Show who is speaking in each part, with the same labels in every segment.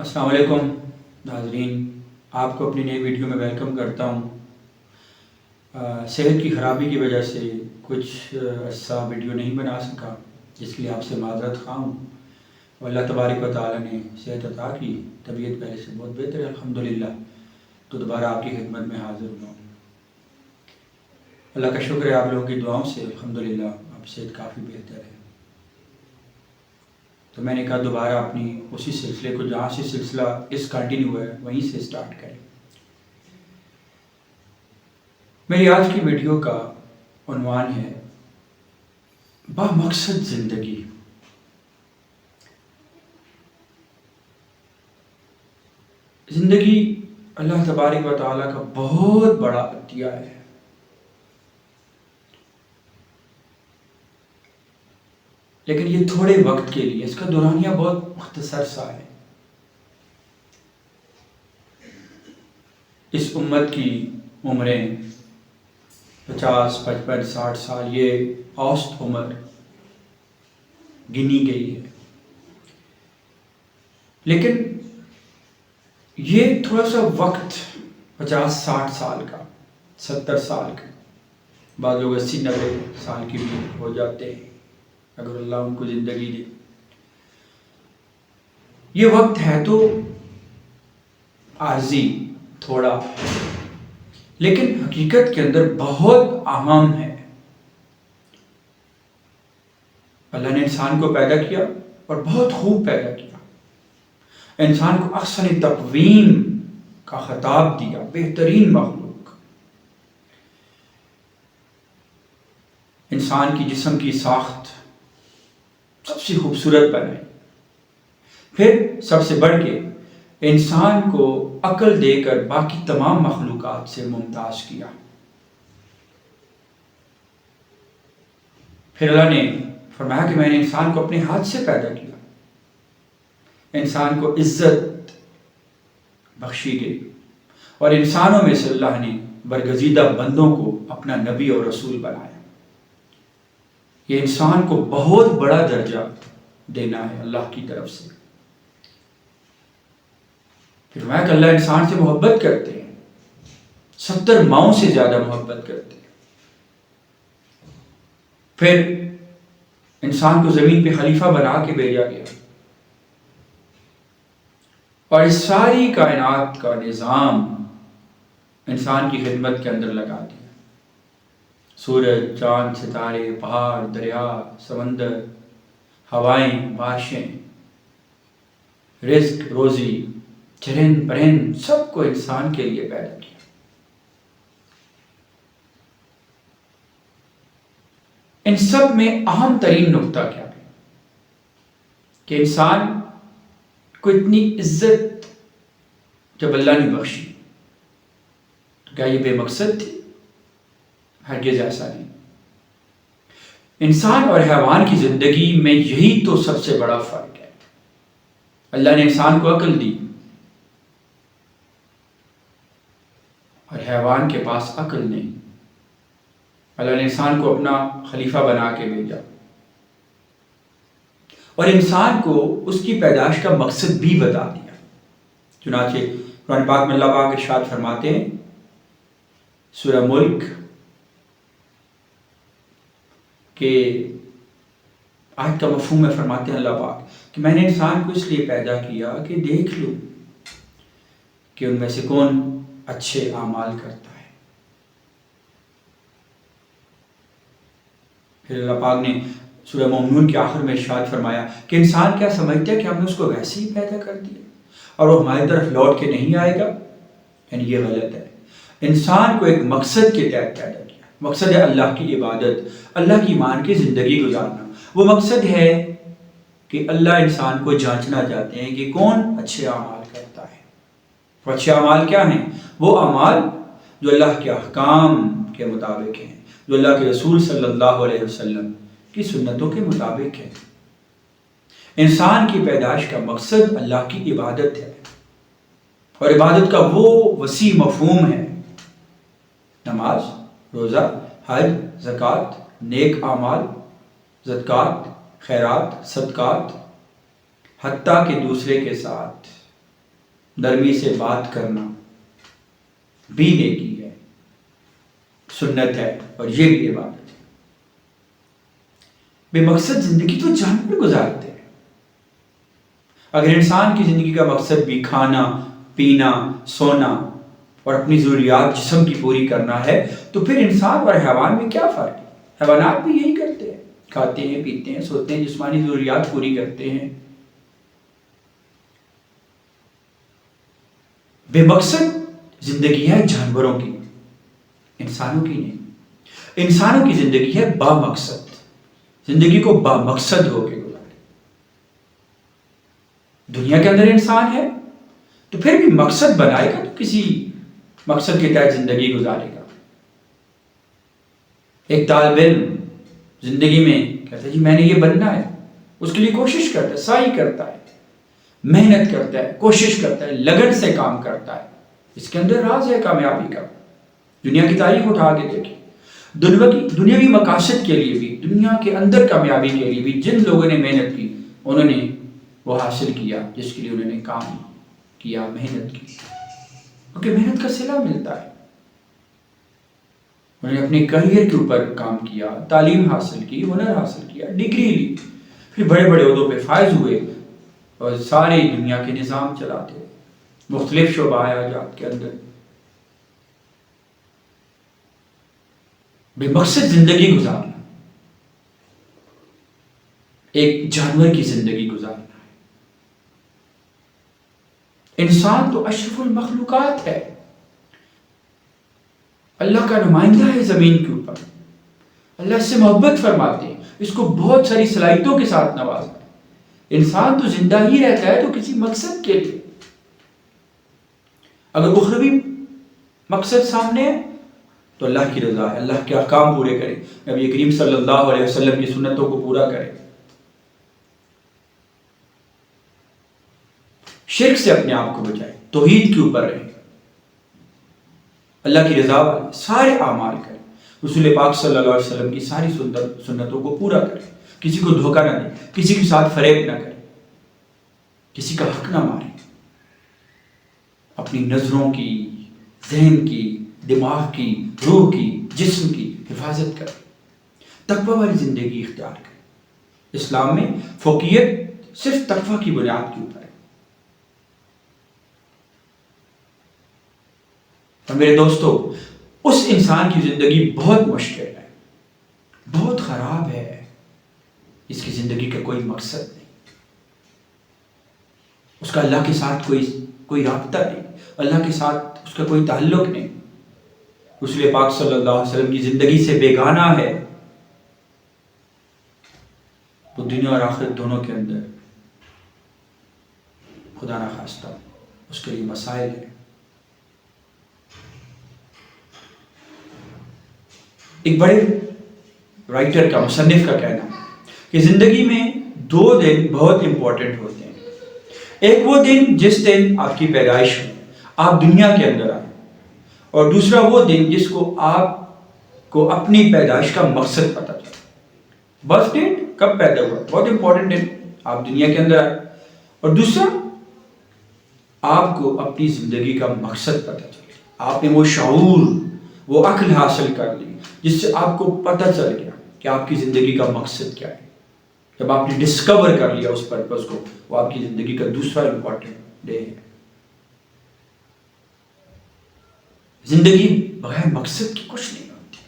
Speaker 1: السلام علیکم ناظرین، آپ کو اپنی نئی ویڈیو میں ویلکم کرتا ہوں۔ صحت کی خرابی کی وجہ سے کچھ عرصہ ویڈیو نہیں بنا سکا، جس کے لیے آپ سے معذرت خواہ ہوں۔ اللہ تبارک و تعالیٰ نے صحت عطا کی، طبیعت پہلے سے بہت بہتر ہے الحمدللہ، تو دوبارہ آپ کی خدمت میں حاضر ہوا ہوں۔ اللہ کا شکر ہے، آپ لوگوں کی دعاؤں سے الحمدللہ اب صحت کافی بہتر ہے۔ تو میں نے کہا دوبارہ اپنی اسی سلسلے کو، جہاں سے سلسلہ اس کنٹینیو ہے وہیں سے سٹارٹ کریں۔ میری آج کی ویڈیو کا عنوان ہے بامقصد زندگی۔ زندگی اللہ تبارک و تعالیٰ کا بہت بڑا عطیہ ہے۔ لیکن یہ تھوڑے وقت کے لیے، اس کا دورانیہ بہت مختصر سا ہے۔ اس امت کی عمریں 50، 55، 60 سال، یہ اوسط عمر گنی گئی ہے۔ لیکن یہ تھوڑا سا وقت 50، 60 سال کا، 70 سال کا، بعض لوگ 80، 90 سال کی بھی ہو جاتے ہیں اگر اللہ ان کو زندگی دے۔ یہ وقت ہے تو عارضی تھوڑا، لیکن حقیقت کے اندر بہت اہم ہے۔ اللہ نے انسان کو پیدا کیا اور بہت خوب پیدا کیا، انسان کو احسن تقویم کا خطاب دیا، بہترین مخلوق۔ انسان کی جسم کی ساخت سب سے خوبصورت بنائی، پھر سب سے بڑھ کے انسان کو عقل دے کر باقی تمام مخلوقات سے ممتاز کیا۔ پھر اللہ نے فرمایا کہ میں نے انسان کو اپنے ہاتھ سے پیدا کیا، انسان کو عزت بخشی گئی، اور انسانوں میں سے اللہ نے برگزیدہ بندوں کو اپنا نبی اور رسول بنایا۔ یہ انسان کو بہت بڑا درجہ دینا ہے اللہ کی طرف سے۔ پھر میں کہ اللہ انسان سے محبت کرتے ہیں، 70 ماؤں سے زیادہ محبت کرتے ہیں۔ پھر انسان کو زمین پہ خلیفہ بنا کے بھیجا گیا، اور اس ساری کائنات کا نظام انسان کی خدمت کے اندر لگا دیا۔ سورج، چاند، ستارے، پہاڑ، دریا، سمندر، ہوائیں، بارشیں، رزق، روزی، چرند پرند، سب کو انسان کے لیے پیدا کیا۔ ان سب میں اہم ترین نقطہ کیا ہے کہ انسان کو اتنی عزت جب اللہ نے بخشی تو کیا یہ بے مقصد تھی؟ ہرگز ایسا نہیں۔ انسان اور حیوان کی زندگی میں یہی تو سب سے بڑا فرق ہے۔ اللہ نے انسان کو عقل دی اور حیوان کے پاس عقل نہیں۔ اللہ نے انسان کو اپنا خلیفہ بنا کے بھیجا، اور انسان کو اس کی پیدائش کا مقصد بھی بتا دیا۔ چنانچہ قرآن پاک میں اللہ پاک ارشاد فرماتے ہیں، سورہ ملک کہ آیت کا مفہوم میں فرماتے ہیں اللہ پاک کہ میں نے انسان کو اس لیے پیدا کیا کہ دیکھ لوں کہ ان میں سے کون اچھے اعمال کرتا ہے۔ پھر اللہ پاک نے سورہ مومنون کے آخر میں ارشاد فرمایا کہ انسان کیا سمجھتا ہے کہ ہم نے اس کو ویسے ہی پیدا کر دیا اور وہ ہماری طرف لوٹ کے نہیں آئے گا؟ یعنی یہ غلط ہے۔ انسان کو ایک مقصد کے تحت پیدا کیا۔ مقصد ہے اللہ کی عبادت، اللہ کی مان کے زندگی گزارنا۔ وہ مقصد ہے کہ اللہ انسان کو جانچنا چاہتے ہیں کہ کون اچھے اعمال کرتا ہے۔ وہ اچھے اعمال کیا ہیں؟ وہ اعمال جو اللہ کے احکام کے مطابق ہیں، جو اللہ کے رسول صلی اللہ علیہ وسلم کی سنتوں کے مطابق ہے۔ انسان کی پیدائش کا مقصد اللہ کی عبادت ہے، اور عبادت کا وہ وسیع مفہوم ہے، نماز، روزہ، حج، زکوٰۃ، نیک اعمال، زکوٰۃ، خیرات، صدقات، حتیٰ کہ دوسرے کے ساتھ نرمی سے بات کرنا بھی نیکی ہے، سنت ہے، اور یہ بھی عبادت ہے۔ بے مقصد زندگی تو جانور گزارتے ہیں۔ اگر انسان کی زندگی کا مقصد بھی کھانا، پینا، سونا اور اپنی ضروریات جسم کی پوری کرنا ہے تو پھر انسان اور حیوان میں کیا فرق ہے؟ حیوانات بھی یہی کرتے ہیں، کھاتے ہیں، پیتے ہیں، سوتے ہیں، جسمانی ضروریات پوری کرتے ہیں۔ بے مقصد زندگی ہے جانوروں کی، انسانوں کی نہیں۔ انسانوں کی زندگی ہے با مقصد، زندگی کو با مقصد ہو کے گزارے۔ دنیا کے اندر انسان ہے تو پھر بھی مقصد بنائے گا، تو کسی مقصد کے تحت زندگی گزارے گا۔ ایک طالب علم زندگی میں کہتا ہے جی میں نے یہ بننا ہے، اس کے لیے کوشش کرتا ہے، سعی کرتا ہے، محنت کرتا ہے، کوشش کرتا ہے، لگن سے کام کرتا ہے۔ اس کے اندر راز ہے کامیابی کا۔ دنیا کی تاریخ اٹھا کے دیکھیں، دنیاوی مقاصد کے لیے بھی، دنیا کے اندر کامیابی کے لیے بھی جن لوگوں نے محنت کی انہوں نے وہ حاصل کیا جس کے لیے انہوں نے کام کیا، محنت کی، کیونکہ محنت کا صلہ ملتا ہے۔ انہوں نے اپنے کیریئر کے اوپر کام کیا، تعلیم حاصل کی، ہنر حاصل کیا، ڈگری لی، پھر بڑے بڑے عہدوں پہ فائز ہوئے اور ساری دنیا کے نظام چلاتے ہیں، مختلف شعبہ حیات کے اندر۔ بے مقصد زندگی گزارنا ایک جانور کی زندگی گزارنا ہے۔ انسان تو اشرف المخلوقات ہے، اللہ کا نمائندہ ہے زمین کے اوپر، اللہ اس سے محبت فرماتے ہیں، اس کو بہت ساری صلاحیتوں کے ساتھ نوازا ہے۔ انسان تو زندہ ہی رہتا ہے تو کسی مقصد کے لیے۔ اگر اخروی مقصد سامنے ہے تو اللہ کی رضا ہے، اللہ کے احکام پورے کرے، نبی کریم صلی اللہ علیہ وسلم کی سنتوں کو پورا کرے، شرک سے اپنے آپ کو بچائے، توحید کے اوپر رہے، اللہ کی رضا والے سارے اعمال کرے، رسول پاک صلی اللہ علیہ وسلم کی ساری سنتوں کو پورا کرے، کسی کو دھوکہ نہ دے، کسی کے ساتھ فریب نہ کرے، کسی کا حق نہ مارے، اپنی نظروں کی، ذہن کی، دماغ کی، روح کی، جسم کی حفاظت کرے، تقوی والی زندگی اختیار کرے۔ اسلام میں فوقیت صرف تقوی کی بنیاد کے اوپر ہے۔ اور میرے دوستو، اس انسان کی زندگی بہت مشکل ہے، بہت خراب ہے، اس کی زندگی کا کوئی مقصد نہیں، اس کا اللہ کے ساتھ کوئی رابطہ نہیں، اللہ کے ساتھ اس کا کوئی تعلق نہیں، رسول پاک صلی اللہ علیہ وسلم کی زندگی سے بیگانہ ہے، وہ دنیا اور آخرت دونوں کے اندر خدا نہ خواستہ اس کے لیے مسائل ہیں۔ ایک بڑے رائٹر کا، مصنف کا کہنا ہے کہ زندگی میں 2 دن بہت امپورٹنٹ ہوتے ہیں۔ ایک وہ دن جس دن آپ کی پیدائش ہو، آپ دنیا کے اندر آئے، اور دوسرا وہ دن جس کو آپ کو اپنی پیدائش کا مقصد پتہ چلا۔ برتھ ڈیٹ کب پیدا ہوا، بہت امپورٹنٹ دن، آپ دنیا کے اندر آئے، اور دوسرا آپ کو اپنی زندگی کا مقصد پتہ چلا، آپ نے وہ شعور، وہ عقل حاصل کر لی جس سے آپ کو پتہ چل گیا کہ آپ کی زندگی کا مقصد کیا ہے۔ جب آپ نے ڈسکور کر لیا اس پرپس کو، وہ آپ کی زندگی کا دوسرا امپورٹنٹ ڈے ہے۔ زندگی بغیر مقصد کی کچھ نہیں ہوتی،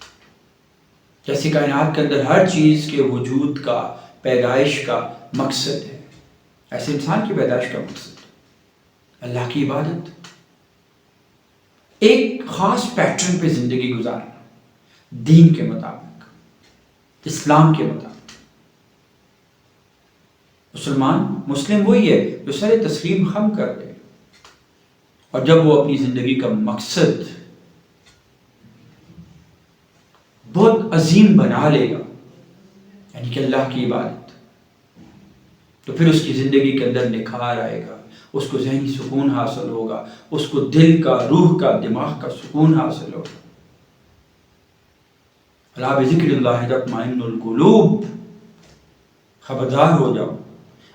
Speaker 1: جیسے کائنات کے اندر ہر چیز کے وجود کا، پیدائش کا مقصد ہے، ایسے انسان کی پیدائش کا مقصد ہے اللہ کی عبادت، ایک خاص پیٹرن پہ زندگی گزارنا، دین کے مطابق، اسلام کے مطابق۔ مسلم وہی ہے جو سارے تسلیم خم کر دے، اور جب وہ اپنی زندگی کا مقصد بہت عظیم بنا لے گا، یعنی کہ اللہ کی عبادت، تو پھر اس کی زندگی کے اندر نکھار آئے گا، اس کو ذہنی سکون حاصل ہوگا، اس کو دل کا، روح کا، دماغ کا سکون حاصل ہوگا۔ الا بذکر اللہ تطمئن القلوب، خبردار ہو جاؤ،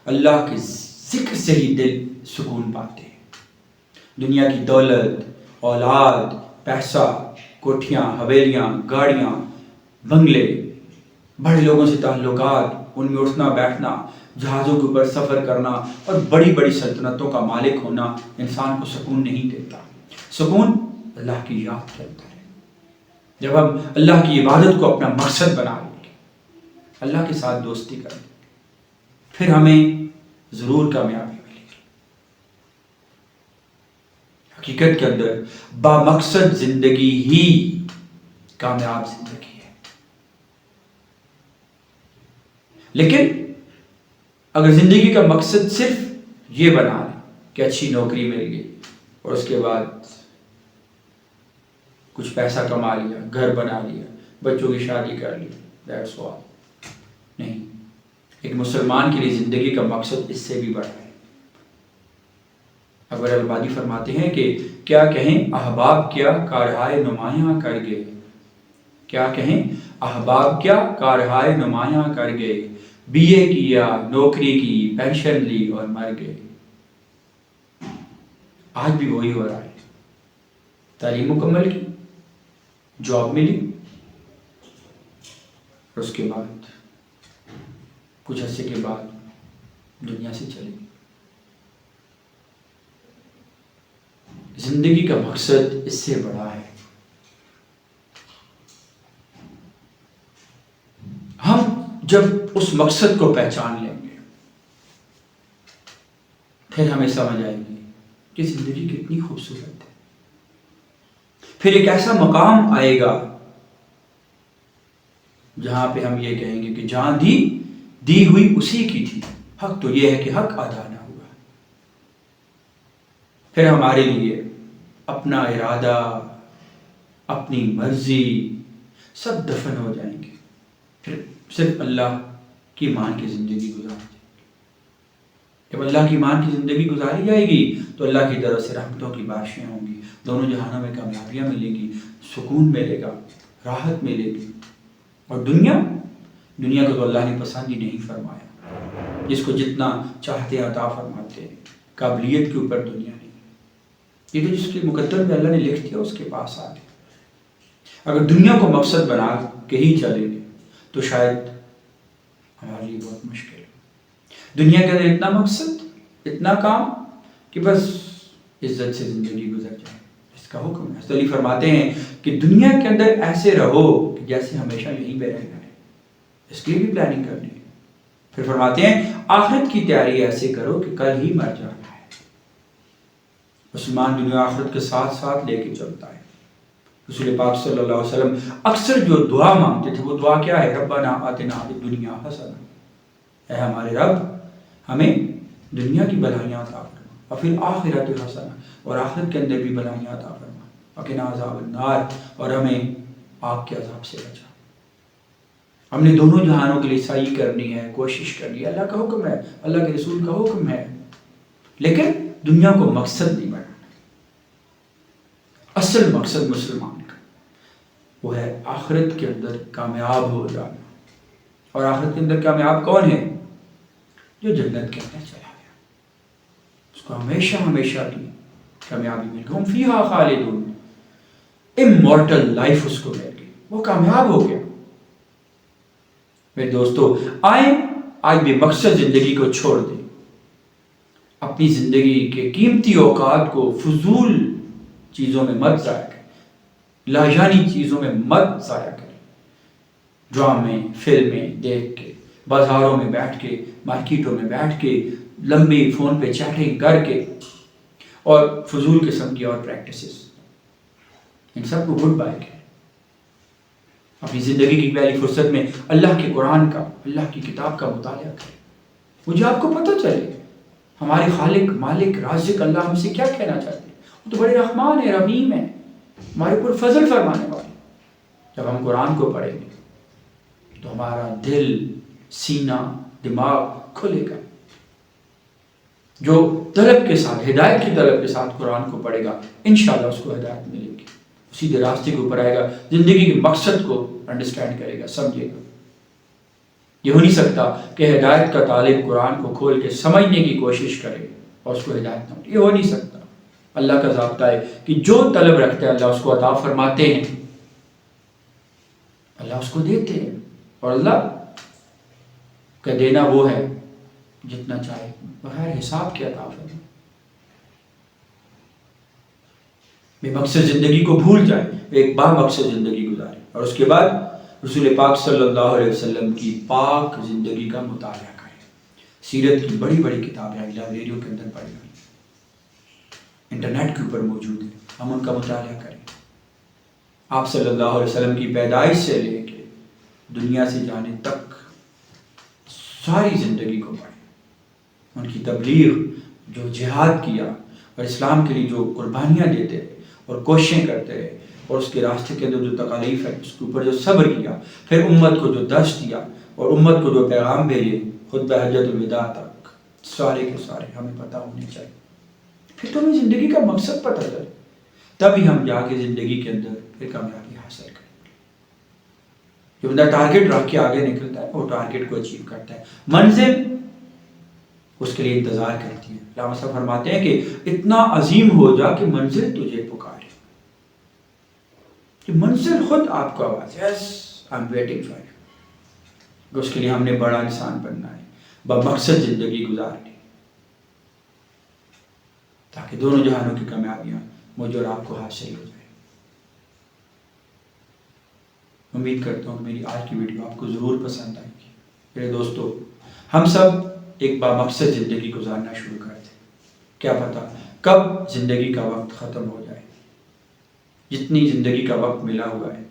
Speaker 1: اللہ کے ذکر سے ہی دل سکون پاتے ہیں۔ دنیا کی دولت، اولاد، پیسہ، کوٹھیاں، حویلیاں، گاڑیاں، بنگلے، بڑے لوگوں سے تعلقات، ان میں اٹھنا بیٹھنا، جہازوں کے اوپر سفر کرنا اور بڑی بڑی سلطنتوں کا مالک ہونا انسان کو سکون نہیں دیتا۔ سکون اللہ کی یاد کرتا ہے۔ جب ہم اللہ کی عبادت کو اپنا مقصد بنا لیں گے، اللہ کے ساتھ دوستی کریں، پھر ہمیں ضرور کامیابی ملے گی۔ حقیقت کے اندر بامقصد زندگی ہی کامیاب زندگی ہے۔ لیکن اگر زندگی کا مقصد صرف یہ بنا لیں کہ اچھی نوکری مل گئی اور اس کے بعد کچھ پیسہ کما لیا، گھر بنا لیا، بچوں کی شادی کر لی، دیٹس آل، نہیں، ایک مسلمان کے لیے زندگی کا مقصد اس سے بھی بڑا ہے۔ اکبر الآبادی فرماتے ہیں کہ کیا کہیں احباب کیا کارہائے نمایاں کر گئے، کیا کہیں احباب کیا کارہائے نمایاں کر گئے، بی اے کیا، نوکری کی، پینشن لی اور مر گئے۔ آج بھی وہی ہو رہا ہے۔ تعلیم مکمل کی، جاب ملی، اور اس کے بعد کچھ عرصے کے بعد دنیا سے چلی۔ زندگی کا مقصد اس سے بڑا ہے۔ ہم جب اس مقصد کو پہچان لیں گے، پھر ہمیں سمجھ آئے گی کہ زندگی کتنی خوبصورت ہے۔ پھر ایک ایسا مقام آئے گا جہاں پہ ہم یہ کہیں گے کہ جہاں دی ہوئی اسی کی تھی، حق تو یہ ہے کہ حق ادا نہ ہوا۔ پھر ہمارے لیے اپنا ارادہ، اپنی مرضی سب دفن ہو جائیں گے، پھر صرف اللہ کی مان کی زندگی گزاریں گے۔ جب اللہ کی مان کی زندگی گزاری جائے گی تو اللہ کی طرف سے رحمتوں کی بارشیں ہوں گی، دونوں جہانوں میں کامیابیاں ملیں گی، سکون ملے گا، راحت ملے گی۔ اور دنیا کو تو اللہ نے پسند ہی نہیں فرمایا۔ جس کو جتنا چاہتے عطا فرماتے ہیں، قابلیت کے اوپر دنیا نہیں، یہ تو جس کے مقدر میں اللہ نے لکھ دیا اس کے پاس آ گئے۔ اگر دنیا کو مقصد بنا کے ہی چلیں گے تو شاید ہمارے لیے بہت مشکل ہے۔ دنیا کے اندر اتنا مقصد، اتنا کام کہ بس عزت سے زندگی گزر جائے، اس کا حکم ہے۔ حضرت علی فرماتے ہیں کہ دنیا کے اندر ایسے رہو کہ جیسے ہمیشہ یہیں پہ رہنا ہے، اس کی بھی پلاننگ کرنی ہے۔ پھر فرماتے ہیں آخرت کی تیاری ایسے کرو کہ کل ہی مر جانا ہے۔ مسلمان دنیا آخرت کے ساتھ ساتھ لے کے چلتا ہے۔ رسول پاک صلی اللہ علیہ وسلم اکثر جو دعا مانگتے تھے وہ دعا کیا ہے؟ ربنا آتنا فی الدنیا حسنہ، اے ہمارے رب ہمیں دنیا کی بھلائیاں عطا فرما، اور پھر آخرت حسنہ، اور آخرت کے اندر بھی بھلائیاں عطا فرما، وقنا عذاب النار، اور ہمیں آگ کے عذاب سے بچا۔ ہم نے دونوں جہانوں کے لیے سعی کرنی ہے، کوشش کرنی ہے، اللہ کا حکم ہے، اللہ کے رسول کا حکم ہے، لیکن دنیا کو مقصد نہیں بنانا۔ اصل مقصد مسلمان کا وہ ہے آخرت کے اندر کامیاب ہو جانا۔ اور آخرت کے اندر کامیاب کون ہے؟ جو جنت کے اندر چلا گیا، اس کو ہمیشہ ہمیشہ کی کامیابی مل گئی، ہم فیہا خالدون، امورٹل لائف اس کو مل گئی، وہ کامیاب ہو گیا۔ میرے دوستو آئیں آج بے مقصد زندگی کو چھوڑ دیں، اپنی زندگی کے قیمتی اوقات کو فضول چیزوں میں مت ضائع کریں، لاجانی چیزوں میں مت ضائع کریں، ڈرامے فلمیں دیکھ کے، بازاروں میں بیٹھ کے، مارکیٹوں میں بیٹھ کے، لمبی فون پہ چیٹنگ کر کے، اور فضول قسم کی اور پریکٹسز، ان سب کو گڈ بائی کریں۔ اپنی زندگی کی پہلی فرصت میں اللہ کے قرآن کا، اللہ کی کتاب کا مطالعہ کریں، مجھے آپ کو پتہ چلے ہمارے خالق، مالک، رازق اللہ ہم سے کیا کہنا چاہتے ہیں۔ وہ تو بڑے رحمان ہیں، رحیم ہیں، ہمارے اوپر فضل فرمانے والے۔ جب ہم قرآن کو پڑھیں گے تو ہمارا دل، سینہ، دماغ کھلے گا۔ جو طلب کے ساتھ، ہدایت کی طلب کے ساتھ قرآن کو پڑھے گا، انشاءاللہ اس کو ہدایت ملے گی، سیدھے راستے کے اوپر آئے گا، زندگی کے مقصد کو انڈرسٹینڈ کرے گا، سمجھے گا۔ یہ ہو نہیں سکتا کہ ہدایت کا طالب قرآن کو کھول کے سمجھنے کی کوشش کرے اور اس کو ہدایت نہ ملے، یہ ہو نہیں سکتا۔ اللہ کا ضابطہ ہے کہ جو طلب رکھتے ہیں اللہ اس کو عطا فرماتے ہیں، اللہ اس کو دیتے ہیں، اور اللہ کا دینا وہ ہے جتنا چاہے بغیر حساب کے عطا فرمائے۔ بے مقصد زندگی کو بھول جائے، ایک با مقصد زندگی گزارے، اور اس کے بعد رسول پاک صلی اللہ علیہ وسلم کی پاک زندگی کا مطالعہ کریں۔ سیرت کی بڑی بڑی کتابیں لائبریریوں کے اندر پڑھی گئی، انٹرنیٹ کے اوپر موجود ہیں، ہم ان کا مطالعہ کریں۔ آپ صلی اللہ علیہ وسلم کی پیدائش سے لے کے دنیا سے جانے تک ساری زندگی کو پڑھیں، ان کی تبلیغ، جو جہاد کیا اور اسلام کے لیے جو قربانیاں دیتے رہے اور کوششیں کرتے رہے، اور اس کے راستے کے اندر جو تکالیف ہے اس کے اوپر جو صبر کیا، پھر امت کو جو درس دیا اور امت کو جو پیغام بھیجے خطبہ حجۃ الوداع تک، سارے کے سارے ہمیں پتہ ہونے چاہیے۔ پھر تو ہمیں زندگی کا مقصد پتہ چلے، تبھی ہم جا کے زندگی کے اندر پھر کامیابی حاصل کریں گے۔ جو بندہ ٹارگیٹ رکھ کے آگے نکلتا ہے وہ ٹارگیٹ کو اچیو کرتا ہے، منزل اس کے لیے انتظار کرتی ہے۔ علامہ صاحب فرماتے ہیں کہ اتنا عظیم ہو جا کہ منزل تجھے پکارے، کہ منزل خود آپ کو آواز ہے، yes I am waiting for you. اس کے لیے ہم نے بڑا انسان بننا ہے، بمقصد زندگی گزارنی، تاکہ دونوں جہانوں کی کامیابیاں مجھے اور آپ کو حاصل ہو جائے۔ امید کرتا ہوں کہ میری آج کی ویڈیو آپ کو ضرور پسند آئے گی۔ میرے دوستو، ہم سب ایک بامقصد زندگی گزارنا شروع کرتے ہیں، کیا پتہ کب زندگی کا وقت ختم ہو جائے۔ جتنی زندگی کا وقت ملا ہوا ہے،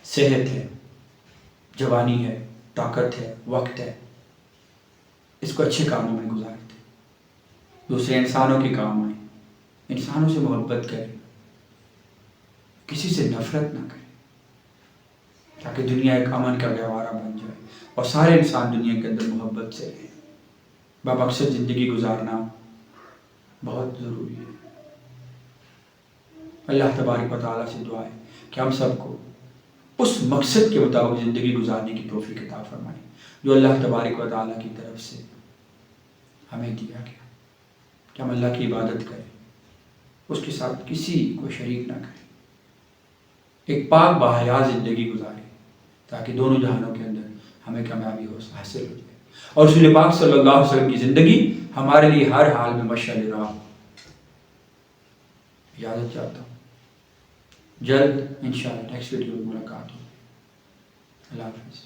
Speaker 1: صحت ہے، جوانی ہے، طاقت ہے، وقت ہے، اس کو اچھے کاموں میں گزارتے ہیں، دوسرے انسانوں کے کام آئیں، انسانوں سے محبت کریں، کسی سے نفرت نہ کریں، تاکہ دنیا ایک امن کا گہوارہ بن جائے اور سارے انسان دنیا کے اندر محبت سے رہیں۔ بامقصد زندگی گزارنا بہت ضروری ہے۔ اللہ تبارک و تعالیٰ سے دعا ہے کہ ہم سب کو اس مقصد کے مطابق زندگی گزارنے کی توفیق عطا فرمائے جو اللہ تبارک و تعالیٰ کی طرف سے ہمیں دیا گیا، کہ ہم اللہ کی عبادت کریں، اس کے ساتھ کسی کو شریک نہ کریں، ایک پاک باحیا زندگی گزاریں، تاکہ دونوں جہانوں کے اندر ہمیں کامیابی حاصل ہو جائے، اور رسول پاک صلی اللہ علیہ وسلم کی زندگی ہمارے لیے ہر حال میں مشعل راہ ہو۔ اجازت چاہتا ہوں، جلد انشاءاللہ نیکسٹ ویڈیو میں ملاقات ہو۔ اللہ حافظ۔